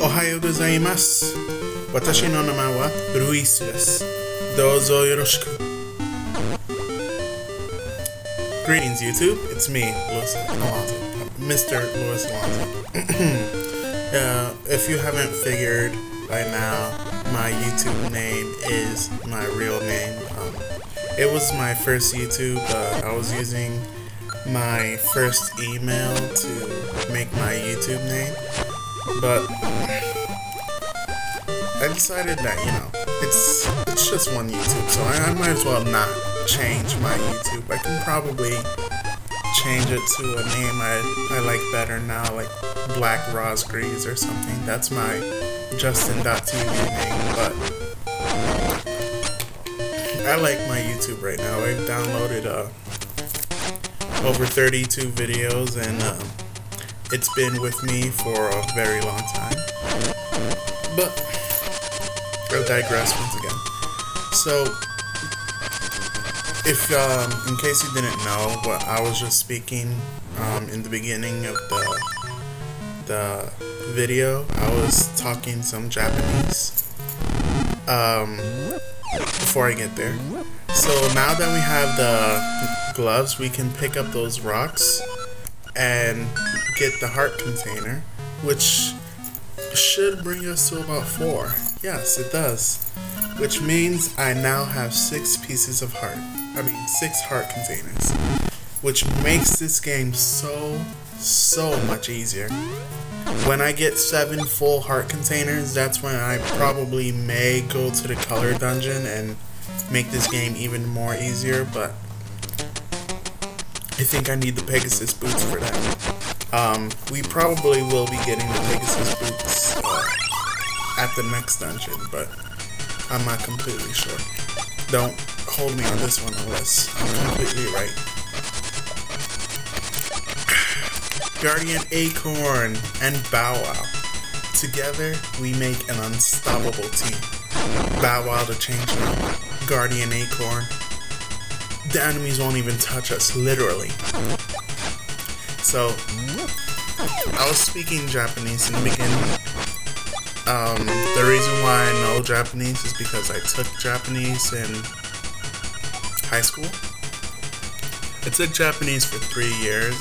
Ohayo gozaimasu. Watashi no namae wa Luis desu. Dozo yoroshiku. Greetings, YouTube. It's me, Luis Alonzo. Mr. Luis Alonzo. If you haven't figured by now, my YouTube name is my real name. It was my first YouTube. I was using my first email to make my YouTube name, but I decided that, you know, it's just one YouTube, so I might as well not change my YouTube. I can probably change it to a name I like better now, like Black Rosgrees or something. That's my Justin.tv name, but I like my YouTube right now. I've downloaded over 32 videos, and it's been with me for a very long time. But I'll digress once again. So, if in case you didn't know, what I was just speaking in the beginning of the video, I was talking some Japanese before I get there. So now that we have the gloves, we can pick up those rocks and get the heart container, which should bring us to about 4. Yes, it does. Which means I now have 6 pieces of heart. I mean, 6 heart containers. Which makes this game so much easier. When I get 7 full heart containers, that's when I probably may go to the color dungeon and make this game even more easier, but I think I need the Pegasus boots for that. We probably will be getting the Pegasus boots at the next dungeon, but I'm not completely sure. Don't hold me on this one unless I'm completely right. Guardian Acorn and Bow Wow. Together, we make an unstoppable team. Bow Wow the Changeling, Guardian Acorn. The enemies won't even touch us, literally. So, I was speaking Japanese in the beginning. The reason why I know Japanese is because I took Japanese in high school. I took Japanese for 3 years,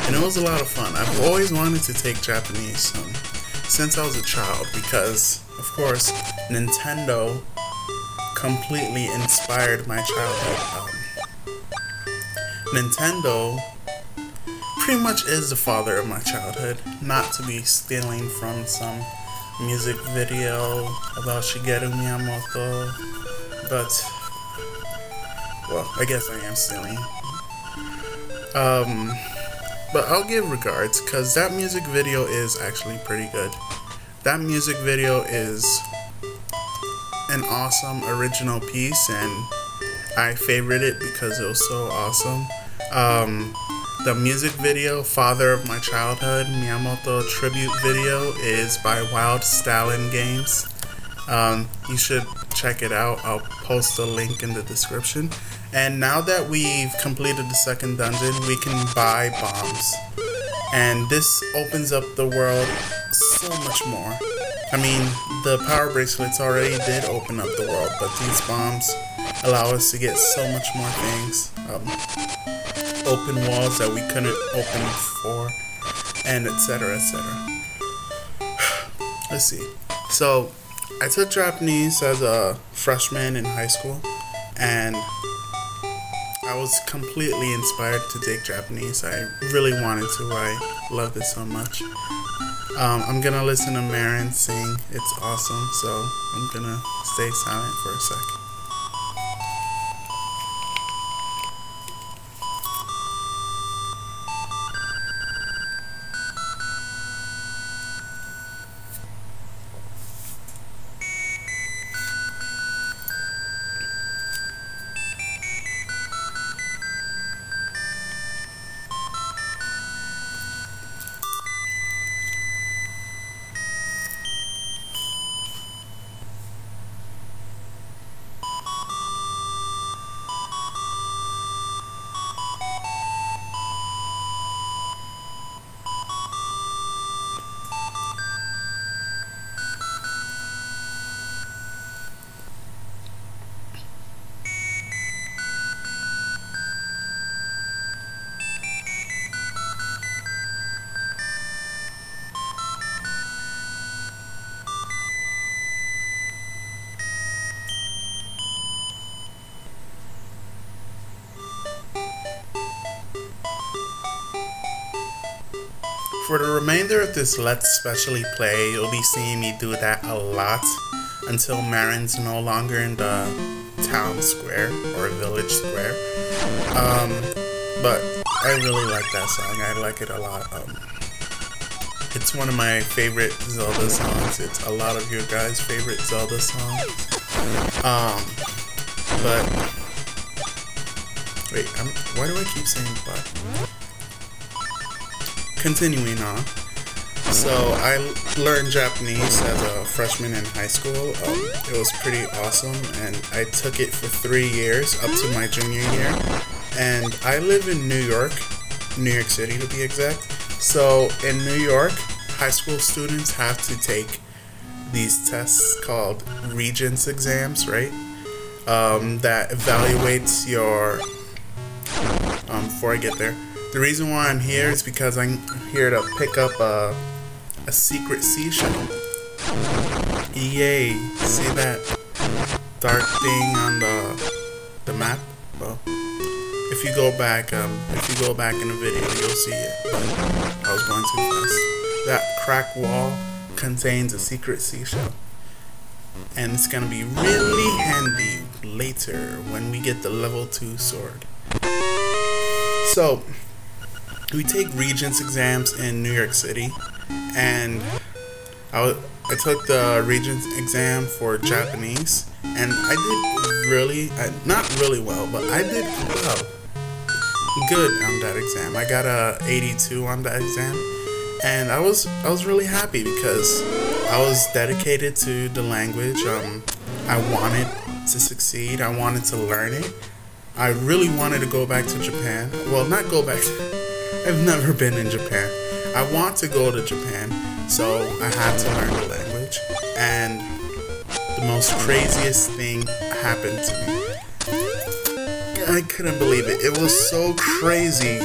and it was a lot of fun. I've always wanted to take Japanese since I was a child because, of course, Nintendo completely inspired my childhood. Nintendo pretty much is the father of my childhood, not to be stealing from some music video about Shigeru Miyamoto, but, well, I guess I am stealing. But I'll give regards, because that music video is actually pretty good. That music video is an awesome original piece, and I favored it because it was so awesome. The music video, Father of My Childhood, Miyamoto tribute video, is by Wild Stalin Games. You should check it out. I'll post a link in the description. And now that we've completed the second dungeon, we can buy bombs. And this opens up the world so much more. I mean, the power bracelets already did open up the world, but these bombs allow us to get so much more things. Open walls that we couldn't open before, and etc, etc. Let's see. So, I took Japanese as a freshman in high school, and I was completely inspired to take Japanese. I really wanted to. I loved it so much. I'm gonna listen to Marin sing. It's awesome, so I'm gonna stay silent for a second. For the remainder of this Let's Specially Play, you'll be seeing me do that a lot until Marin's no longer in the town square or village square. But I really like that song. I like it a lot. It's one of my favorite Zelda songs. It's a lot of your guys' favorite Zelda songs. But wait, why do I keep saying but? Continuing on. So I learned Japanese as a freshman in high school. It was pretty awesome, and I took it for 3 years up to my junior year. And I live in New York City to be exact. So in New York, high school students have to take these tests called Regents exams, right? That evaluates your, before I get there, the reason why I'm here is because I'm here to pick up a secret seashell. Yay, see that dark thing on the map? Well, if you go back in the video, you'll see it, but I was going too fast. That crack wall contains a secret seashell, and it's gonna be really handy later when we get the level 2 sword. So we take Regents exams in New York City, and I took the Regents exam for Japanese, and I did really, not really well, but I did well. Good on that exam. I got a 82 on that exam, and I was really happy because I was dedicated to the language. I wanted to succeed. I wanted to learn it. I really wanted to go back to Japan. Well, not go back. I've never been in Japan. I want to go to Japan, so I had to learn the language. And the most craziest thing happened to me. I couldn't believe it. It was so crazy.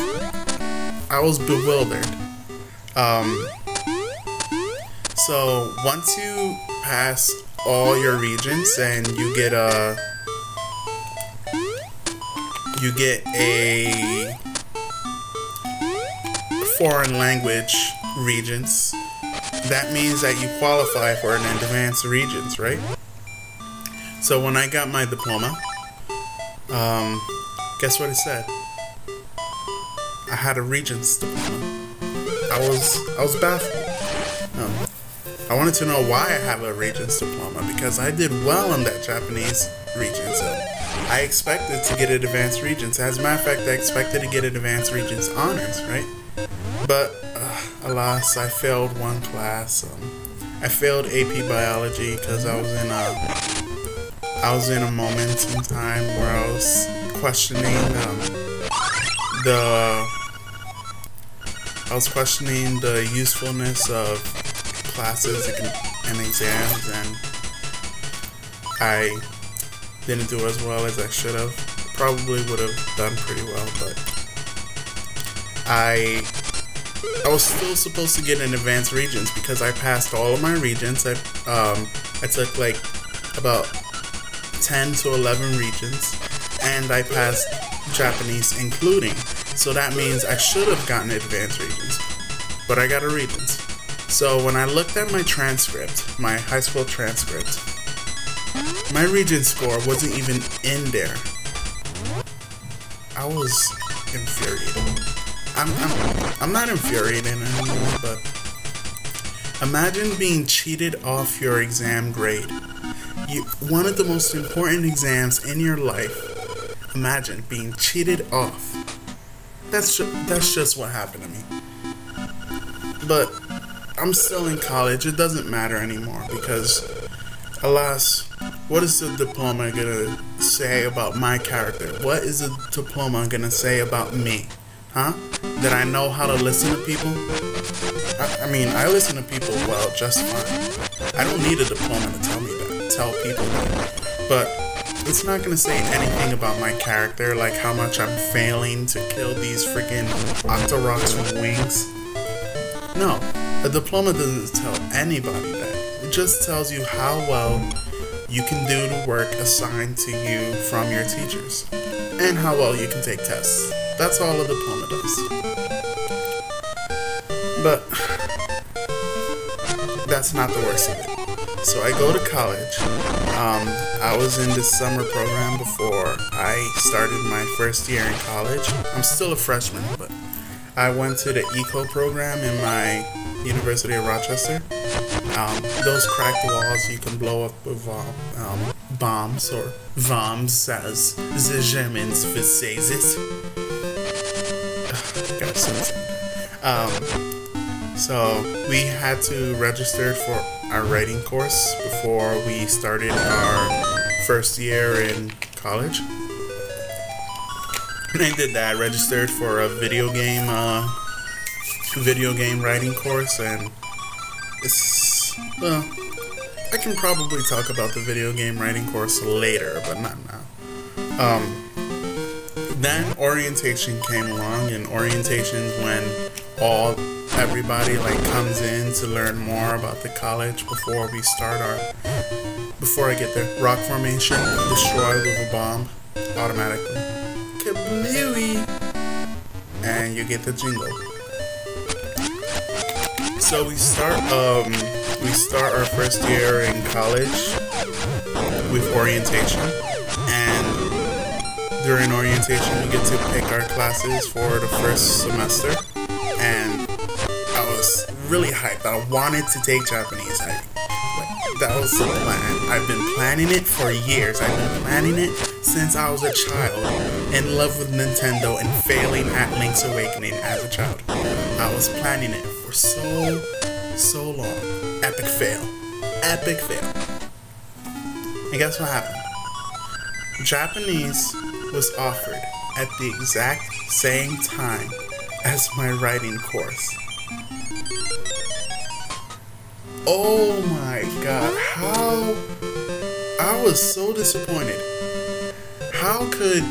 I was bewildered. So once you pass all your regions and you get a foreign language regions, that means that you qualify for an advanced regions, right? So when I got my diploma, guess what it said? I had a Regents diploma. I was baffled. I wanted to know why I have a Regents diploma, because I did well on that Japanese Regents. So I expected to get an advanced Regents. As a matter of fact, I expected to get an advanced Regents honors, right? But alas, I failed one class. I failed AP Biology because I was in a moment in time where I was questioning the usefulness of classes and exams, and I didn't do as well as I should have. Probably would have done pretty well, but I was still supposed to get an advanced Regents because I passed all of my Regents. I took like about 10 to 11 Regents, and I passed Japanese including. So that means I should have gotten advanced Regents, but I got a Regents. So when I looked at my transcript, my high school transcript, my Regent score wasn't even in there. I was infuriated. I'm not infuriated anymore, but imagine being cheated off your exam grade. One of the most important exams in your life. Imagine being cheated off. That's just what happened to me. But I'm still in college. It doesn't matter anymore because, alas, what is the diploma gonna say about my character? What is the diploma gonna say about me? Huh? That I know how to listen to people? I mean, I listen to people well, just fine. I don't need a diploma to tell people that. But it's not gonna say anything about my character, like how much I'm failing to kill these freaking Octoroks with wings. No, a diploma doesn't tell anybody that. It just tells you how well you can do the work assigned to you from your teachers, and how well you can take tests. That's all a diploma does. But that's not the worst of it. So I go to college. I was in this summer program before I started my first year in college. I'm still a freshman, but I went to the eco program in my University of Rochester. Those cracked walls you can blow up with bombs, or bombs as the Germans would say this. So we had to register for our writing course before we started our first year in college. And I did that. I registered for a video game writing course, and it's, well, I can probably talk about the video game writing course later, but not now. Then orientation came along, and orientation's when everybody like comes in to learn more about the college before we start before I get there. Rock formation, destroy with a bomb, automatically. Kablooey! And you get the jingle. So we start our first year in college with orientation, and during orientation we get to pick our classes for the first semester, and I was really hyped. I wanted to take Japanese. That was the plan. I've been planning it for years. I've been planning it since I was a child, in love with Nintendo and failing at Link's Awakening as a child. I was planning it for so long. Epic fail. Epic fail. And guess what happened? Japanese was offered at the exact same time as my writing course. Oh my god, I was so disappointed. How could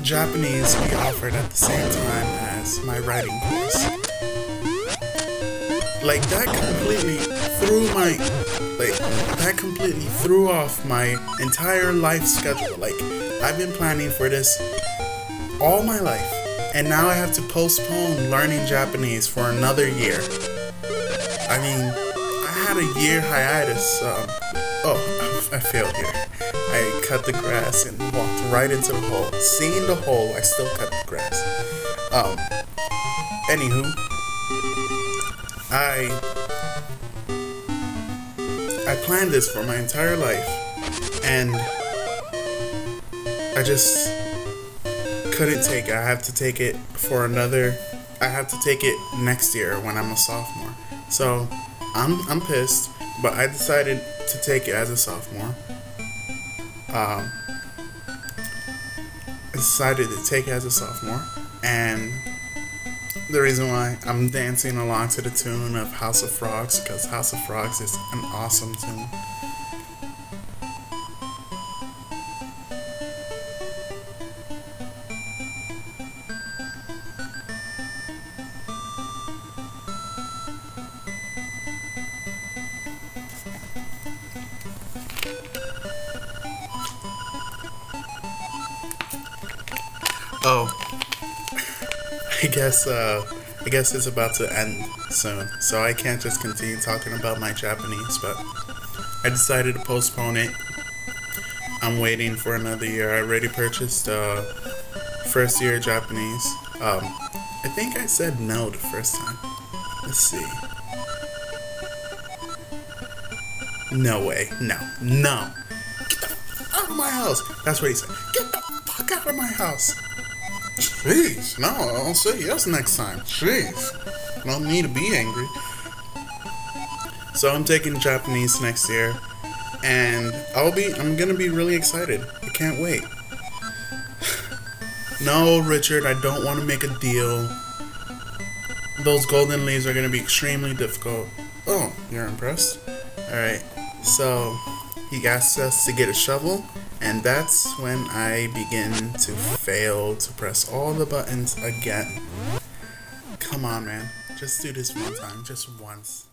Japanese be offered at the same time as my writing course? Like, that completely threw off my entire life schedule. Like, I've been planning for this all my life, and now I have to postpone learning Japanese for another year. I mean, I had a year hiatus. I failed here. I cut the grass and walked right into the hole. Seeing the hole, I still cut the grass. Anywho, I planned this for my entire life, and I just couldn't take it. I have to take it next year when I'm a sophomore. So I'm pissed, but I decided to take it as a sophomore. I decided to take it as a sophomore, and the reason why I'm dancing along to the tune of House of Frogs, because House of Frogs is an awesome tune. Oh, I guess it's about to end soon, so I can't just continue talking about my Japanese, but I decided to postpone it. I'm waiting for another year. I already purchased first year Japanese. I think I said no the first time. Let's see. No way. No. Get the fuck out of my house. That's what he said. Get the fuck out of my house. Jeez, no, I'll say yes next time. Jeez, no need to be angry. So I'm taking Japanese next year, and I'm gonna be really excited. I can't wait. No, Richard, I don't want to make a deal. Those golden leaves are gonna be extremely difficult. Oh, you're impressed? Alright, so he asks us to get a shovel, and that's when I begin to fail to press all the buttons again. Come on, man. Just do this one time. Just once.